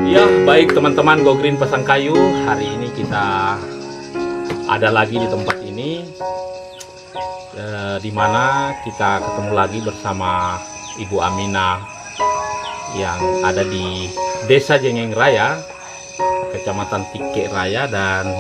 Ya, baik teman-teman Go Green Pasangkayu, hari ini kita ada lagi di tempat ini, di mana kita ketemu lagi bersama Ibu Aminah yang ada di Desa Jengeng Raya, Kecamatan Tike Raya dan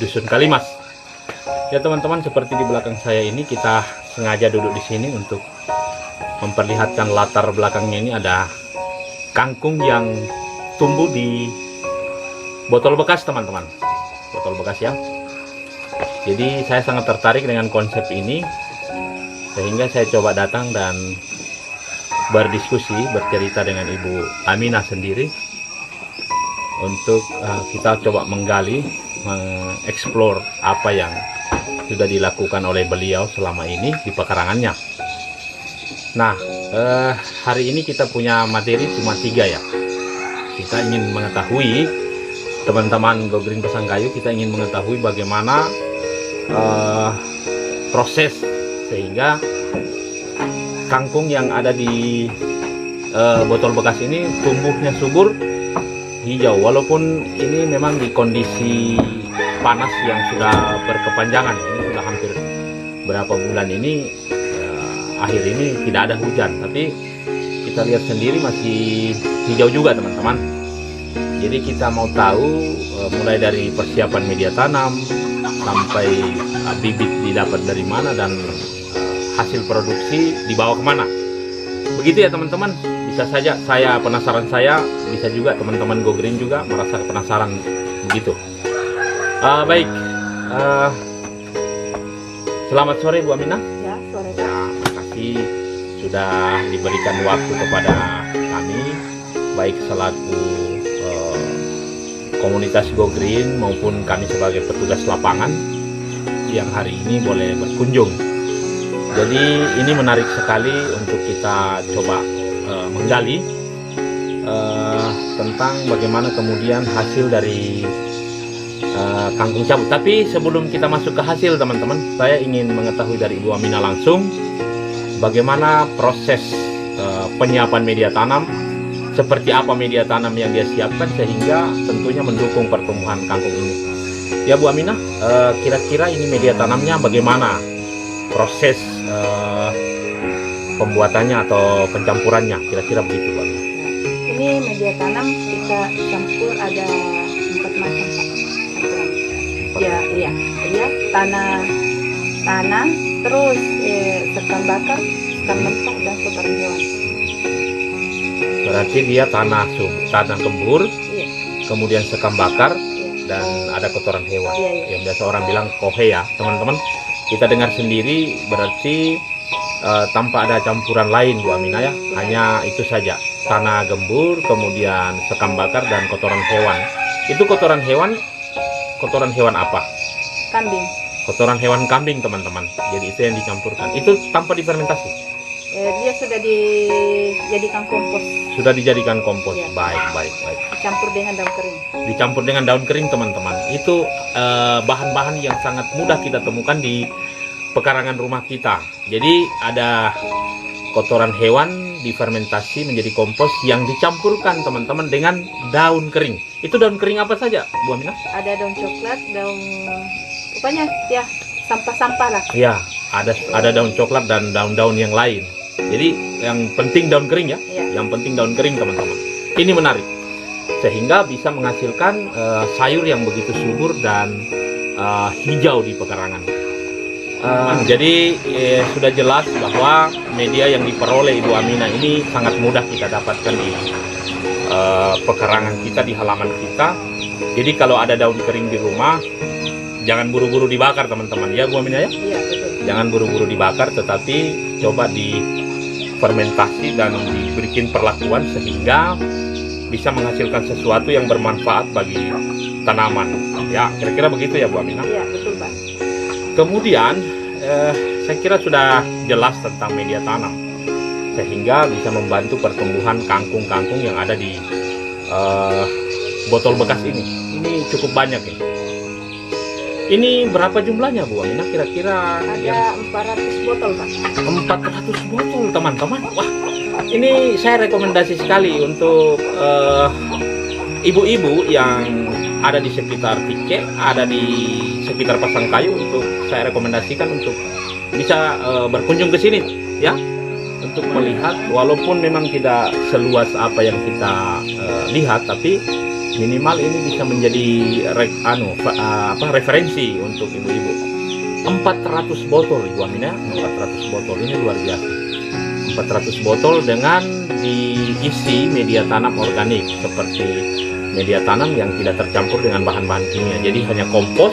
Dusun Kalimas. Ya teman-teman, seperti di belakang saya ini kita sengaja duduk di sini untuk memperlihatkan latar belakangnya. Ini ada kangkung yang tumbuh di botol bekas teman-teman, botol bekas ya. Jadi saya sangat tertarik dengan konsep ini, sehingga saya coba datang dan berdiskusi, bercerita dengan Ibu Aminah sendiri untuk kita coba menggali, mengeksplor apa yang sudah dilakukan oleh beliau selama ini di pekarangannya. Nah, hari ini kita punya materi cuma 3 ya. Kita ingin mengetahui, teman-teman Go Green Pasangkayu, kita ingin mengetahui bagaimana proses sehingga kangkung yang ada di botol bekas ini tumbuhnya subur, hijau, walaupun ini memang di kondisi panas yang sudah berkepanjangan. Ini sudah hampir berapa bulan ini, akhir ini tidak ada hujan, tapi kita lihat sendiri masih hijau juga teman-teman. Jadi kita mau tahu mulai dari persiapan media tanam sampai bibit didapat dari mana dan hasil produksi dibawa kemana. Begitu ya teman-teman. Bisa saja saya penasaran, bisa juga teman-teman Go Green juga merasa penasaran begitu. Baik, selamat sore Bu Aminah. Ya, sore. Ya, makasih sudah diberikan waktu kepada kami, baik selaku komunitas Go Green maupun kami sebagai petugas lapangan yang hari ini boleh berkunjung. Jadi ini menarik sekali untuk kita coba menggali tentang bagaimana kemudian hasil dari kangkung cabut. Tapi sebelum kita masuk ke hasil teman-teman, saya ingin mengetahui dari Ibu Aminah langsung bagaimana proses penyiapan media tanam, seperti apa media tanam yang dia siapkan sehingga tentunya mendukung pertumbuhan kangkung ini. Ya Bu Aminah, kira-kira ini media tanamnya bagaimana proses pembuatannya atau pencampurannya, kira-kira begitu Bu Aminah? Ini media tanam kita campur ada 4 macam Pak. Ya, iya, tanah, terus sekam bakar, sekam mentah dan kotoran hewan. Berarti dia tanah gembur, Iya. kemudian sekam bakar, Iya. dan ada kotoran hewan. Iya. Yang biasa orang bilang kohe ya teman-teman. Kita dengar sendiri berarti tanpa ada campuran lain Bu Aminah ya. Hanya itu saja, tanah gembur, kemudian sekam bakar dan kotoran hewan. Itu kotoran hewan apa? Kambing. Kotoran hewan kambing teman-teman. Jadi itu yang dicampurkan. Itu tanpa difermentasi. Dia sudah dijadikan kompos. Sudah dijadikan kompos. Ya. Baik. Dicampur dengan daun kering. Dicampur dengan daun kering teman-teman. Itu bahan-bahan yang sangat mudah kita temukan di pekarangan rumah kita. Jadi ada kotoran hewan difermentasi menjadi kompos yang dicampurkan teman-teman dengan daun kering. Itu daun kering apa saja Bu Aminah? Ada daun coklat, pokoknya ya sampah-sampah lah. Ya, ada daun coklat dan daun-daun yang lain. Jadi yang penting daun kering ya. Iya. Yang penting daun kering teman-teman. Ini menarik. Sehingga bisa menghasilkan sayur yang begitu subur dan hijau di pekarangan. Jadi sudah jelas bahwa media yang diperoleh Ibu Aminah ini sangat mudah kita dapatkan di pekarangan kita, di halaman kita. Jadi kalau ada daun kering di rumah, jangan buru-buru dibakar teman-teman ya Bu Aminah ya. Iya, betul. Jangan buru-buru dibakar, tetapi coba difermentasi dan diberikan perlakuan sehingga bisa menghasilkan sesuatu yang bermanfaat bagi tanaman. Ya, kira-kira begitu ya Bu Aminah. Iya, betul Pak. Kemudian saya kira sudah jelas tentang media tanam, sehingga bisa membantu pertumbuhan kangkung-kangkung yang ada di botol bekas ini. Ini cukup banyak ya. Ini berapa jumlahnya Bu Aminah kira-kira? Ada 400 botol Pak. 400 botol teman-teman. Wah, ini saya rekomendasi sekali untuk ibu-ibu yang ada di sekitar Tike, ada di sekitar Pasangkayu, untuk saya rekomendasikan untuk bisa berkunjung ke sini ya, untuk melihat walaupun memang tidak seluas apa yang kita lihat, tapi minimal ini bisa menjadi referensi untuk ibu-ibu. 400 botol Ibu Aminah, 400 botol ini luar biasa. 400 botol dengan diisi media tanam organik seperti media tanam yang tidak tercampur dengan bahan-bahan kimia. Jadi hanya kompos,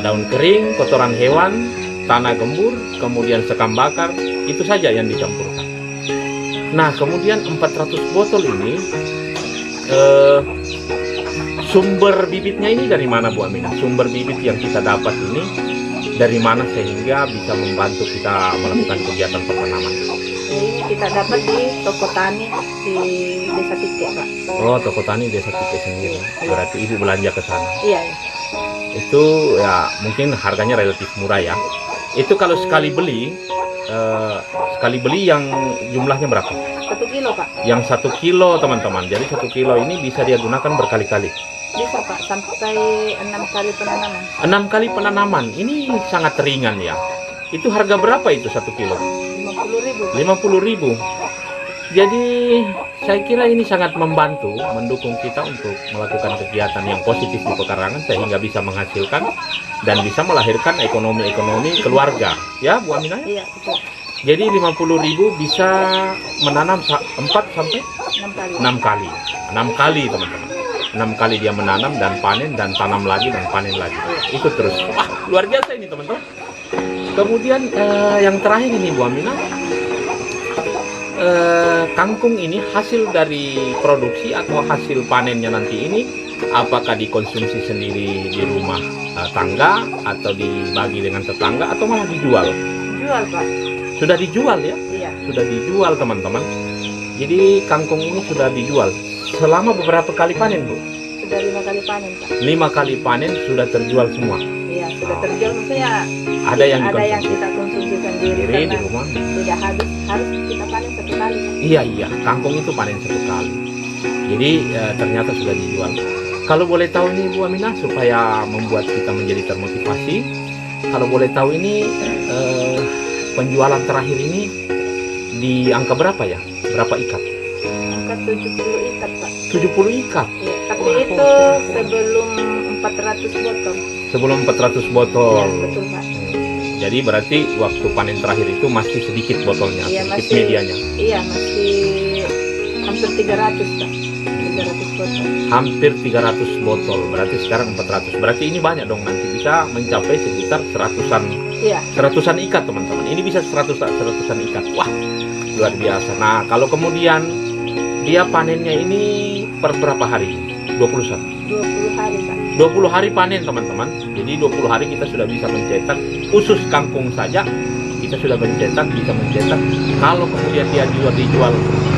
daun kering, kotoran hewan, tanah gembur, kemudian sekam bakar, itu saja yang dicampurkan. Nah, kemudian 400 botol ini sumber bibitnya ini dari mana Bu Aminah? Sumber bibit yang kita dapat ini dari mana sehingga bisa membantu kita melakukan kegiatan pertanaman? Ini kita dapat di toko tani di Desa Tike, Pak. Oh, toko tani Desa Tike sendiri. Berarti Ibu belanja ke sana. Iya. Itu ya mungkin harganya relatif murah ya. Itu kalau sekali beli yang jumlahnya berapa? 1 kilo, Pak. Yang 1 kilo teman-teman. Jadi 1 kilo ini bisa dia gunakan berkali-kali. Bisa, Pak, sampai 6 kali penanaman. 6 kali penanaman. Ini sangat ringan ya. Itu harga berapa itu 1 kilo? 50.000. 50.000. Jadi saya kira ini sangat membantu, mendukung kita untuk melakukan kegiatan yang positif di pekarangan sehingga bisa menghasilkan dan bisa melahirkan ekonomi keluarga. Ya, Bu Aminah? Iya, betul. Jadi 50.000 bisa menanam 4 sampai 6 kali. 6 kali. 6 kali teman-teman. 6 kali dia menanam dan panen dan tanam lagi dan panen lagi. Itu terus. Wah, luar biasa ini teman-teman. Kemudian yang terakhir ini Bu Aminah, kangkung ini hasil dari produksi atau hasil panennya nanti ini, apakah dikonsumsi sendiri di rumah tangga atau dibagi dengan tetangga atau malah dijual? Jual, Pak. Sudah dijual ya? Iya. Sudah dijual teman-teman. Jadi kangkung ini sudah dijual selama beberapa kali panen Bu? Sudah 5 kali panen, Pak. 5 kali panen sudah terjual semua? Iya, sudah terjual. Maksudnya Ada yang kita konsumsi sendiri di rumah? Tidak harus kita panen 1 kali. Iya, kangkung itu panen 1 kali. Jadi ternyata sudah dijual. Kalau boleh tahu nih Bu Aminah, supaya membuat kita menjadi termotivasi, kalau boleh tahu ini penjualan terakhir ini di angka berapa ya? Berapa ikat? Angka 70 ikat, Pak. 70 ikat? Iya, tapi itu sebelum 400 botol. Sebelum 400 botol. Iya, betul, Pak. Jadi berarti waktu panen terakhir itu masih sedikit botolnya, Iya, sedikit masih, medianya. Iya, masih hampir 300, Pak. 300 botol. Hampir 300 botol, berarti sekarang 400. Berarti ini banyak dong, nanti bisa mencapai sekitar 100-an. Iya. 100-an ikat teman-teman. Ini bisa 100-an ikat. Wah, luar biasa. Nah, kalau kemudian dia panennya ini per berapa hari? 21. 20 hari, Pak. 20 hari panen teman-teman. Jadi 20 hari kita sudah bisa mencetak, khusus kangkung saja kita sudah bisa mencetak. Kalau kemudian dia dijual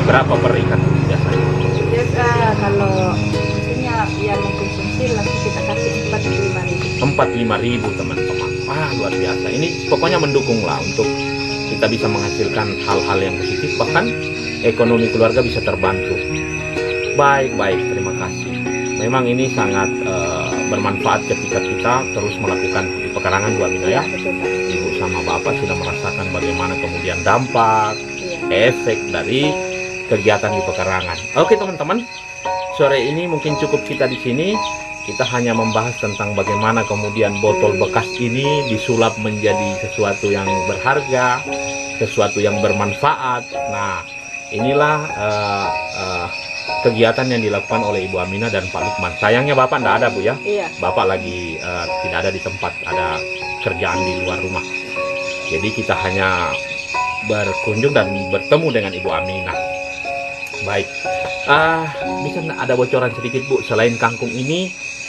berapa per ikat biasanya? Biasa kalau maksudnya yang mengkonsumsi langsung kita kasih 45.000. 45.000 teman-teman. Wah, luar biasa. Ini pokoknya mendukung lah untuk kita bisa menghasilkan hal-hal yang positif, bahkan ekonomi keluarga bisa terbantu. Baik, terima kasih. Memang ini sangat bermanfaat ketika kita terus melakukan di pekarangan Bu Aminah ya. Betul, Pak. Ibu sama Bapak sudah merasakan bagaimana kemudian dampak, Iya. efek dari kegiatan di pekarangan. Oke teman-teman, sore ini mungkin cukup kita di sini. Kita hanya membahas tentang bagaimana kemudian botol bekas ini disulap menjadi sesuatu yang berharga, sesuatu yang bermanfaat. Nah, inilah kegiatan yang dilakukan oleh Ibu Aminah dan Pak Lukman. Sayangnya Bapak tidak ada Bu ya. Iya. Bapak lagi tidak ada di tempat, ada kerjaan di luar rumah. Jadi kita hanya berkunjung dan bertemu dengan Ibu Aminah. Baik, bisa ada bocoran sedikit Bu, selain kangkung ini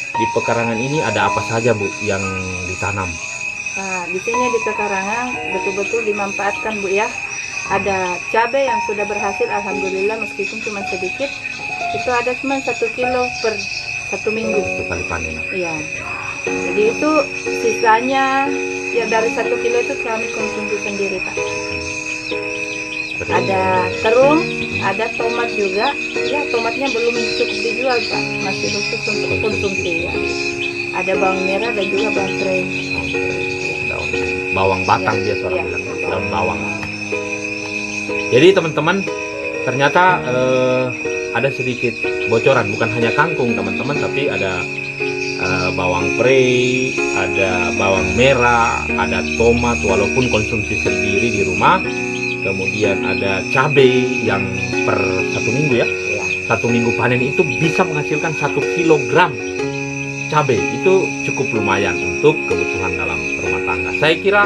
di pekarangan ini ada apa saja Bu yang ditanam? Nah, di sini di pekarangan betul-betul dimanfaatkan Bu ya. Ada cabai yang sudah berhasil, alhamdulillah, meskipun cuma sedikit. Itu ada cuma 1 kilo per 1 minggu. Itu kali panen. Iya. Jadi itu sisanya ya dari 1 kilo itu kami konsumsi sendiri, Pak. ada terung, ada tomat juga. Ya, tomatnya belum cukup dijual Pak, masih khusus untuk konsumsi ya. Ada bawang merah dan juga bawang serai. Bawang batang Ya, biasa orang ya, bilang, daun bawang. Jadi teman-teman, ternyata ada sedikit bocoran, bukan hanya kangkung teman-teman, tapi ada bawang prei, ada bawang merah, ada tomat walaupun konsumsi sendiri di rumah. Kemudian ada cabai yang per 1 minggu ya, Ya. 1 minggu panen itu bisa menghasilkan 1 kilogram cabai. Itu cukup lumayan untuk kebutuhan dalam rumah tangga. Saya kira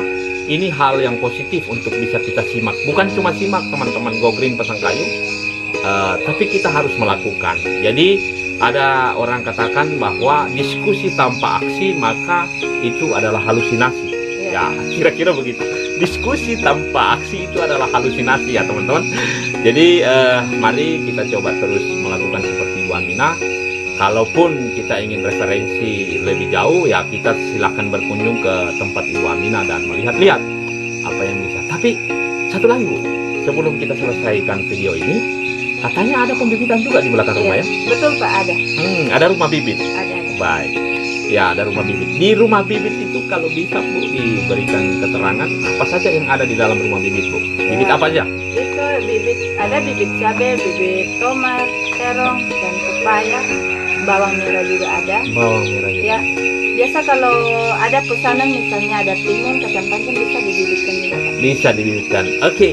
ini hal yang positif untuk bisa kita simak. Bukan cuma simak teman-teman Go Green Pasangkayu, tapi kita harus melakukan. Jadi ada orang katakan bahwa diskusi tanpa aksi maka itu adalah halusinasi. Ya, kira-kira begitu. Diskusi tanpa aksi itu adalah halusinasi ya teman-teman. Jadi mari kita coba terus melakukan seperti Bu Aminah. Kalaupun kita ingin referensi lebih jauh ya kita silahkan berkunjung ke tempat Ibu Aminah dan melihat-lihat apa yang bisa. Tapi satu lagi Bu, sebelum kita selesaikan video ini, katanya ada pembibitan juga di belakang rumah ya? Betul Pak, ada. Ada rumah bibit. Ada. Baik. Ya, ada rumah bibit. Di rumah bibit itu kalau bisa Bu diberikan keterangan apa saja yang ada di dalam rumah bibit Bu. Bibit apa aja? Itu bibit, ada bibit cabai, bibit tomat, terong, dan pepaya. Bawang merah juga ada. Bawang merah ya. Ya, biasa kalau ada pesanan misalnya ada timun, kacang panjang bisa dibibitkan juga Pak. Bisa dibibitkan. Oke,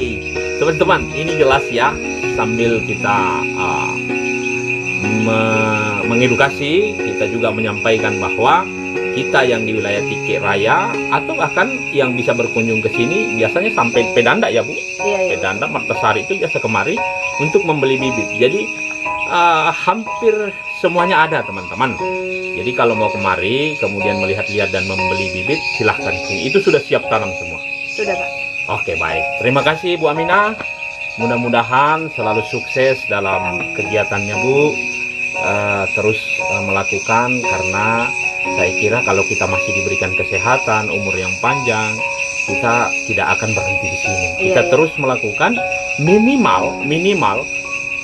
teman-teman, ini jelas ya. Sambil kita mengedukasi, kita juga menyampaikan bahwa kita yang di wilayah Tikek Raya atau bahkan yang bisa berkunjung ke sini biasanya sampai Pedanda ya Bu. Iya, iya. Pedanda, Martasari itu biasa kemari untuk membeli bibit. Jadi hampir semuanya ada teman-teman. Jadi kalau mau kemari kemudian melihat-lihat dan membeli bibit silahkan sini. Itu sudah siap tanam semua. Sudah Pak. Oke, baik. Terima kasih Bu Aminah. Mudah-mudahan selalu sukses dalam kegiatannya Bu. Terus melakukan karena saya kira kalau kita masih diberikan kesehatan, umur yang panjang, kita tidak akan berhenti di sini. Kita Iya. terus melakukan minimal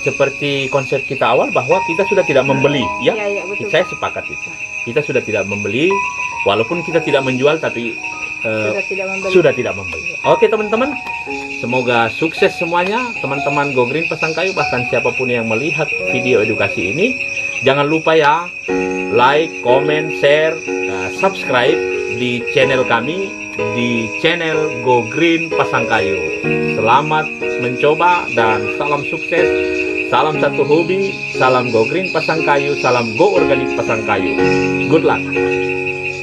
seperti konsep kita awal bahwa kita sudah tidak membeli ya. Iya, betul. Saya sepakat itu. Kita sudah tidak membeli walaupun kita tidak menjual tapi sudah tidak membeli. Oke teman-teman, semoga sukses semuanya teman-teman Go Green Pasangkayu, bahkan siapapun yang melihat video edukasi ini. Jangan lupa ya, like, comment, share, subscribe di channel kami, di channel Go Green Pasangkayu. Selamat mencoba dan salam sukses. Salam satu hobi, salam Go Green Pasangkayu, salam Go Organik Pasangkayu. Good luck.